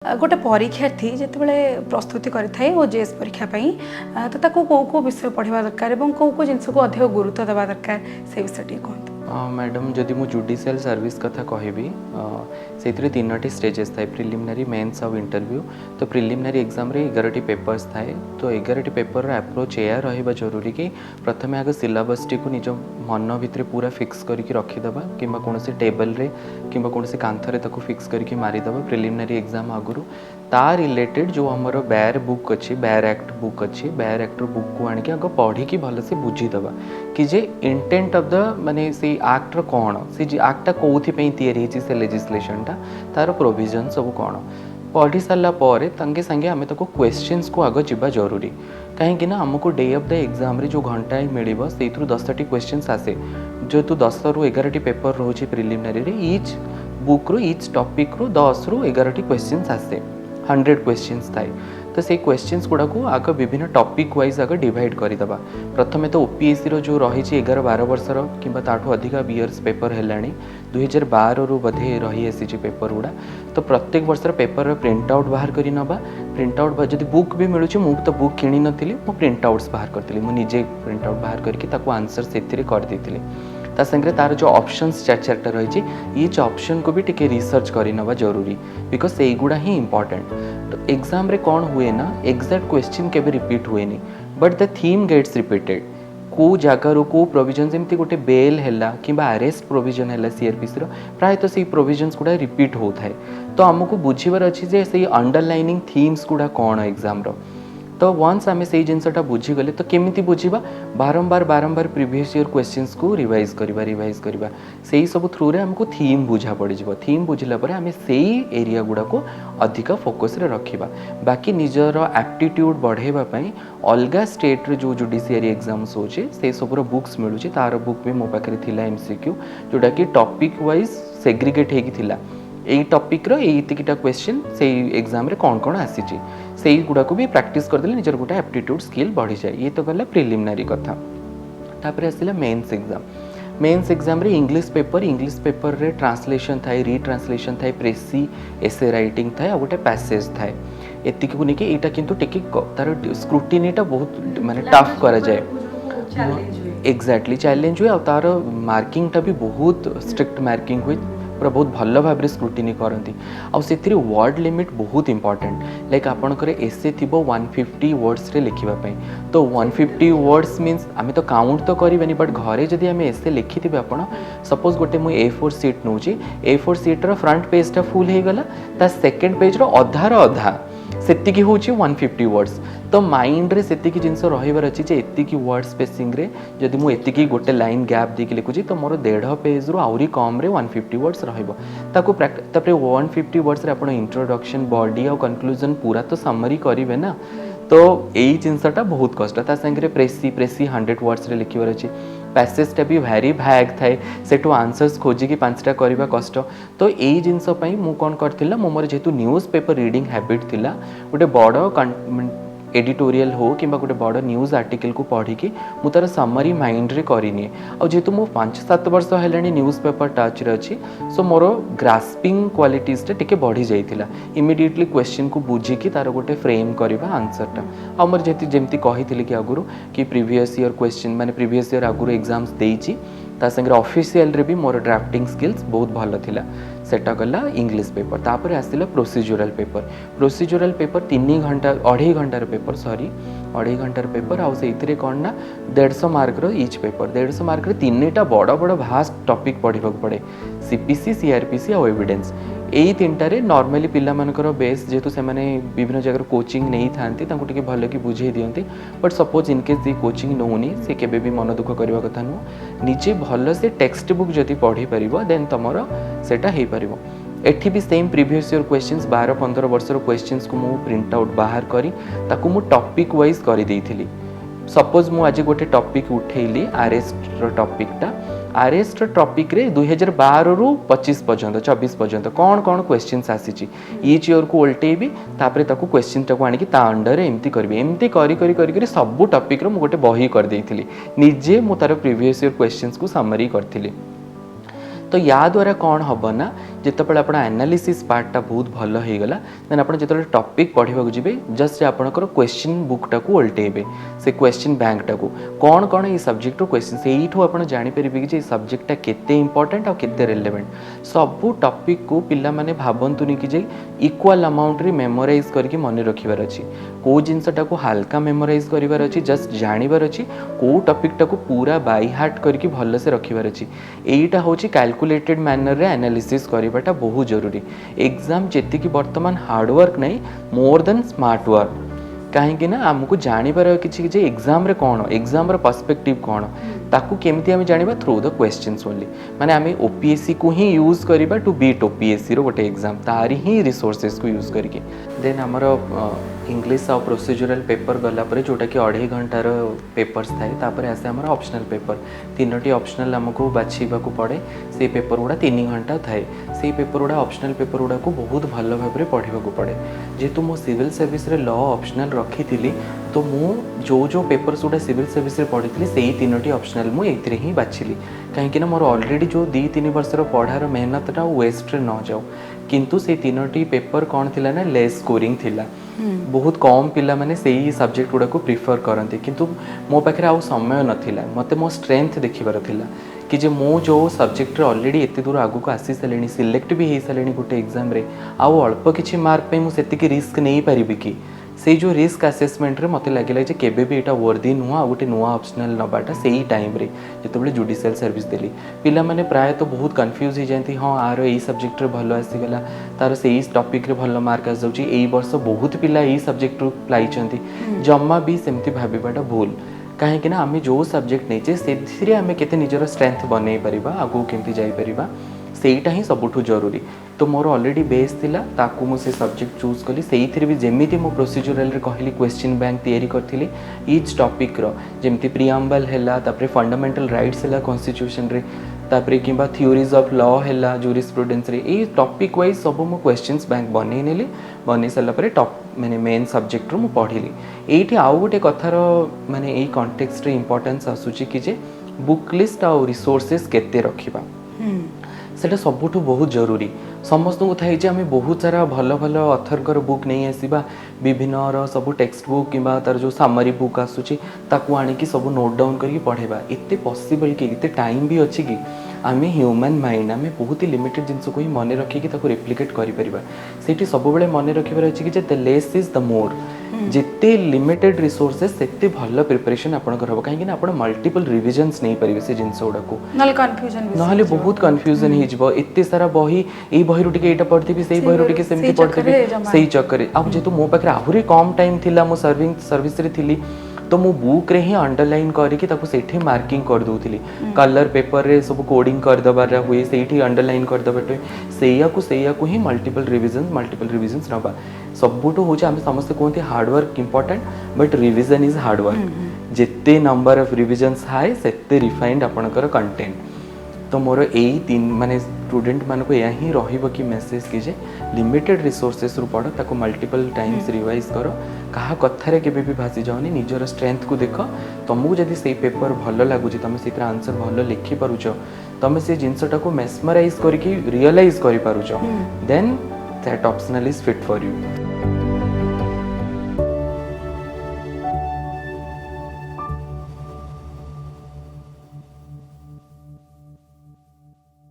गोटे परीक्षार्थी जितेबाला प्रस्तुति करें ओजेएस परीक्षा तो ताको कौ विषय पढ़ा दरकार और कौ जिन को अधिक गुरुत्व देवा दरकार से विषय टी कहते मैडम जदि मु जुडिशियल सर्विस कथा कहबी से तीन स्टेजेस थाए प्रिलिमिनारी मेन्स और इंटरव्यू। तो प्रिलिमिनारी एग्जाम रे 11 पेपर्स थाए। तो 11 पेपर अप्रोच या रहा जरूरी कि प्रथम आगे सिलेबस टी को निज मन भितर पूरा फिक्स करके रखीदे कि कौन टेबल रे कि कौन कांथरे ताको फिक्स करके मारिदे प्रिलिमिनारी एग्जाम आगुरी ता रिलेटेड जो हमर बैर बुक अच्छी बैर एक्ट बुक अच्छी बैर एक्टर बुक को आणिक आग पढ़ी की भलसे बुझीदबा कि जे इंटेंट ऑफ द माने से एक्टर कौन से एक्टा कौन तैयारी से लेजिस्लेशनटा तार प्रोविजन सब कौन पढ़ी सारा पर तंगे संगे आम ताको क्वेश्चंस को आग जावा जरूरी कहीं आमको डे ऑफ द एग्जाम रे जो घंटा मिल से 10टी क्वेश्चंस आसे जो 10 रु 11 पेपर रोचे प्रिलिमिनारी रे ईच बुक रू ईच टॉपिक रू 10 रु 11 क्वेश्चंस आसे 100 क्वेश्चंस थाए। तो से क्वेश्चंस गुड़ा को आग विभिन्न टॉपिक वाइज आग डिवाइड करदे प्रथम तो ओपीएससी रो जो रही 11-12 वर्षर कि अधिक इयर्स पेपर है 2012 रु बधे रही आसी पेपर गुड़ा। तो प्रत्येक वर्षर पेपर प्रिंट आउट बाहर करी नबा प्रिंट आउट जब बुक भी मिलूँ मु तो बुक किणी नी मु प्रिंट आउट्स बाहर करी मुझे प्रिंट आउट बाहर करके आंसर से करदे ता संगे तार जो ऑप्शंस चार रही ईच ऑप्शन को भी टिके रिसर्च करनवा जरूरी बिकॉज से गुड़ा ही इंपॉर्टेंट। तो एग्जाम रे कौन हुए ना एग्जैक्ट क्वेश्चन के भी रिपीट हुए नहीं but the theme gets repeated को जगार को प्रोविजन जमती गोटे बेल है कि अरेस्ट प्रोविजन है सीआरपीसी प्राय तो से प्रोविजन्स गुड़ा रिपीट होता है। तो आमको बुझीबार अच्छी जे से अंडरलाइनिंग थीम्स गुड़ा कौन एग्जाम रो। तो वन्स आम से जिनसा बुझीगले तो केमिति बुझीबा बारंबार प्रीवियस ईयर क्वेश्चंस को रिवाइज करवा से सब थ्रू रे हमको थीम बुझा पड़ जाए थीम बुझला पर आम से एरिया गुड़ा को अधिक फोकस रे रखिबा बाकी निजर एप्टीट्यूड बढ़ाइबापी अलग स्टेट रे जो जुडिशियरी एग्जाम्स होचे से सबुर बुक्स मिलूँ तार बुक भी मो पाखे थिला एमसीक्यू जोटा कि टॉपिक वाइज सेग्रीगेट होगी थिला यही टॉपिक रो एतिकिटा क्वेश्चन से एग्जाम रे कौन आसी से गुड़ा को भी प्रैक्टिस करदे निजर गोटे एप्टीट्यूड स्किल बढ़ी जाए। ये तो गला प्रिलिमिनारी कथा। तापर आसिला मेन्स एग्जाम रे इंग्लिश पेपर रे ट्रांसलेशन थाए रिट्रांसलेशन थाए प्रेसी एसे राइटिंग थाए और गोटे पैसेज थाए एतिक को निके एटा किंतु टिके तार स्क्रूटिनीटा बहुत माने टफ करा जाए एग्जैक्टली चैलेंज हुए और तार मार्किंग टा भी बहुत स्ट्रिक्ट मार्किंग हुए पूरा बहुत भल भाव स्क्रूटिनी करती आउ वर्ड लिमिट बहुत इंपॉर्टेंट लाइक आपणकर एसे थी 150 वर्ड्स रे लिखापी। तो 150 वर्ड्स मीन्स आम तो काउंट तो करें बट घरे जदि आम एसे लिखि आप सपोज गोटे मुझे A4 सीट नौ A4 सीट्र फ्रंट पेजटा फुल हो गला ता सेकेंड पेज्र अधार अधा सेतिकी होची 150 वर्ड्स। तो माइंड रे सेतिकी जिनस रहिबार अछि जे एतिकी वर्ड स्पेसिंग रे जदि मु एतिकी गोटे लाइन गैप देकी लिखुची तो मोर 1.5 पेज रु आउरी कम रे 150 वर्ड्स रहइबो ताको तापर 150 वर्ड्स रे आपण इंट्रोडक्शन बॉडी और कंक्लूजन पूरा तो समरी करिवे ना। तो यही जिनसटा बहुत कष्ट ता संगे प्रेसी 100 वर्ड्स रे लिखिबार अछि पैसेजटा भी भारी भैग थाए सेठू आंसर्स खोजिकी 5टा करवा कष्ट। तो यही जिनस पई मु कोन करथिला मोर जेतु न्यूज़ पेपर रीडिंग हैबिट थिला गोटे बड़ एडिटोरियल हो कि गोटे बड़ न्यूज़ आर्टिकल को पढ़ी कि मु तार समरी माइंड रे करनी आ जेतु मु 5-7 वर्ष हेलानी न्यूज़ पेपर टच रे अछि सो मोर ग्रास्पिंग क्वालिटीज टे टिके बढ़ी जाइतिला इमिडिएटली क्वेश्चन को बुझिकी तार गोटे फ्रेम करवा आंसरटा आ मोर जेमती कहिथिली कि आगुरु कि प्रीवियस ईयर क्वेश्चन माने प्रीवियस ईयर आगुरु एग्जाम्स देइची ता संगे ऑफिशियल रे भी मोर ड्राफ्टिंग स्किल्स बहुत भल थिला सेटा गला इंग्लिश पेपर। तापर आसिला प्रोसीजरल पेपर 3 घंटा 2.5 घंटार पेपर सॉरी 2.5 घंटार पेपर आउ से कौन ना 150 मार्क रो ईच पेपर 150 मार्क रे 3टा बड़ भास्ट टॉपिक पढ़ा पड़े सीपीसी सीआरपीसी और एविडेंस यही 3टारे नॉर्मली पिला मानकर बेस जेतु से माने विभिन्न जगह कोचिंग नहीं थांती तांको टिके भल कि बुझे दियंती but suppose in case the coaching नौनी से केबे भी मन दुख करबा कथा नु निजे भल से टेक्स्ट बुक जदि पढ़ी परिबो देन तमरो सेटा हे परिबो। एठी भी सेम प्रीवियस ईयर क्वेश्चंस 12-15 वर्षर क्वेश्चंस को मु प्रिंट आउट बाहर करी ताकू मु टॉपिक वाइज करी देइथिली। सपोज मु आज गोटे टॉपिक उठेली अरेस्ट टॉपिकटा अरेस्ट टॉपिक रे 2012 रु 25 पर्यंत 24 पर्यंत कौन क्वेश्चंस आसी ईच ईयर को उल्टेबी तापर ताकू क्वेश्चन टाको आनिकी ता अंडर एमती करबी एमती करी सब टॉपिक रो मु गोटे बही कर देइथिली निजे मु तार प्रीवियस ईयर क्वेश्चंस को समरी करथिली। तो या द्वारा कौन हम ना जितेबाला आप एनालिसिस पार्टा बहुत भल हो गला देन आप जो टॉपिक पढ़ा जी जस्ट आपंकर क्वेश्चन बुकटा को उल्टेबे से क्वेश्चन बैंकटा को कौन कौन ये सब्जेक्ट क्वेश्चन से आप जानीपर कि सब्जेक्टा केते इंपोर्टेंट और केते रिलेवेंट सबू टॉपिक को पिला माने भावंतुनी कि जे इक्वल अमाउंट रे मेमोराइज करके मन रखिबार अछि को जिनसटा को हल्का मेमोराइज करिवार अछि जस्ट जानिबार अछि को टॉपिकटा को पूरा बाय हार्ट करके भल से रखिबार अछि एटा होछि कैलकुलेटेड मैनर रे एनालिसिस करिबाटा बहुत जरूरी एग्जाम जेति कि वर्तमान हार्ड वर्क नहीं मोर देन स्मार्ट वर्क कहीं ना आमको जानिबार किछि जे एग्जाम रे कोन एग्जाम रे पर्सपेक्टिव कोन ताकू केमती आम जानिबा थ्रू द क्वेश्चंस ओनली माने आम ओपीएससी को ही यूज करिबा टू बीट ओपीएससी रो गोटे एग्जाम तारी ही रिसोर्सेस को यूज करके देन आमर इंग्लिश और प्रोसीजरल पेपर गला परे जोटा कि 2.5 घंटार पेपर्स थाए तापर आसे आमर ऑप्शनल पेपर 3टी ऑप्शनल आमको बाछीबा को पड़े से पेपर गुड़ा 3 घंटा थाए से पेपर गुड़ा ऑप्शनल पेपर गुड़ा को बहुत भल भाव में पढ़ा को पड़े जेहेतु मो सिविल सर्विस रे लॉ ऑप्शनल रखी थी तो मु जो पेपर्स गुड़ा सिविल सर्विस रे पढ़ी थी से 3टी ऑप्शनल मु एथिरे ही बाछिली कहीं मोर ऑलरेडी जो 2-3 वर्षर पढ़ार मेहनतटा वेस्ट रे न जाऊ किंतु से 3टी पेपर कौन थिला ना लेस स्कोरिंग थिला बहुत कम पिला माने सेही सब्जेक्ट गुड़ा को प्रिफर करते किंतु मो पाखे आउ समय नथिला मते मो स्ट्रेंथ देखिबार थिला कि जे मो जो सब्जेक्ट ऑलरेडी एते दूर आगु को आसी सारे सिलेक्ट भी हो सारे गोटे एग्जाम रे आउ अल्प किछि मार्क पे मु सेति रिस्क नहीं पारिबि कि से जो रिस्क असेसमेंट रे मते लागिला जे केबे भी एटा वर्दी नुआ गोटे नुआ ऑप्शनल नबाटा सेही टाइम रे जेतेबेले जुडिशियल सर्विस देली पिला माने प्राय तो बहुत कंफ्यूज हो जाती हाँ आर यही सब्जेक्ट रे भलो आसीगला तार सेही टॉपिक रे भलो मार्क आस जाउची एही वर्ष बहुत पिला एही सब्जेक्ट रू पाइचंती जम्मा भी सेमती भाबिबाटा भूल कहीं आम जो सब्जेक्ट नहीं से आम के निजर स्ट्रेंथ बन पारिबा आगु केमती जाई परिबा सेईटा ही सबुठु जरूरी तो मोर ऑलरेडी बेस थिला ताकू मु से सब्जेक्ट चूज कली सेईथिरे भी जेमिति मो प्रोसीजरल रे कहली क्वेश्चन बैंक तैयारी करथिली ईच टॉपिक रो जेमिति प्रियम्बल हैला तापरे फंडामेंटल राइट्स हैला कॉन्स्टिट्यूशन रे तापरे किंबा थ्योरीज ऑफ लॉ हैला जूरिस्प्रुडेंस रे ए टॉपिक वाइज सब मु क्वेश्चंस बैंक बनै नेली बनै सला परे टॉप माने मेन सब्जेक्ट रो मु पढ़िली एठी आउ गोटे कथार माने एई कॉन्टेक्स्ट रे इंपोर्टेंस आसुची कि जे बुक लिस्ट आ रिसोर्सेस केते रखिबा सेटा सबुठु बहुत जरूरी समस्त को थाई जे आम बहुत सारा भल भल अथरकर बुक नहीं आसवा विभिन्न सब टेक्स्ट बुक कि तार जो सामरी बुक आसूची ताकू आनिकी सब नोट डाउन करके पढ़ेबा एते पॉसिबल कि एते टाइम भी अच्छी कि आम ह्यूमन माइंड आम बहुत ही लिमिटेड जिनस को ही मन रखिकी ताकू रेप्लिकेट करि परिबा सेठी सब बेले मन रखिबार अछि कि जे the less is the more जिते लिमिटेड रिसोर्सेस सेते भल प्रिपरेशन आपनकर हो काहे कि आपण मल्टीपल रिविजन्स नहीं परिबे से जिनस गुडा को नल कंफ्यूजन नहले बहुत कंफ्यूजन ही जबो एते सारा बही ए बही रुटी के एटा पढ़थिबी सेही बही रुटी के सेमती पढ़थिबी सेही चक्कर आ जेतु मो पाखरे आहुरी कम टाइम थिला मो सर्विस रे थिली तो मो बुक रे ही अंडरलाइन करके ताको सेठी मार्किंग कर दोथिली कलर पेपर रे सब कोडिंग कर दबार हुए सेठी अंडरलाइन कर दबाटे सेया को ही मल्टीपल रिविजन्स नबा सबुठु हो आम समस्त कहते hard work important but revision is hard work जिते नंबर ऑफ रिविजन्स हाई सेते रिफाइंड आपनकर कंटेंट तो मोर यही 3 माने स्टूडेंट मान को यह ही रहिबो कि मेसेज कि जे लिमिटेड रिसोर्सेस रु पढ़ ताको मल्टीपल टाइम्स रिवाइज करो कहा कथारे केबे भी भासी जाओनी निजर स्ट्रेंथ को देख तुमको जदि से पेपर भल लगुच तुम से आंसर भल लिखि पारुछ तुम से जिनसटा को मेस्मराइज करके रियलाइज करि पारुछ then that optional is fit for you.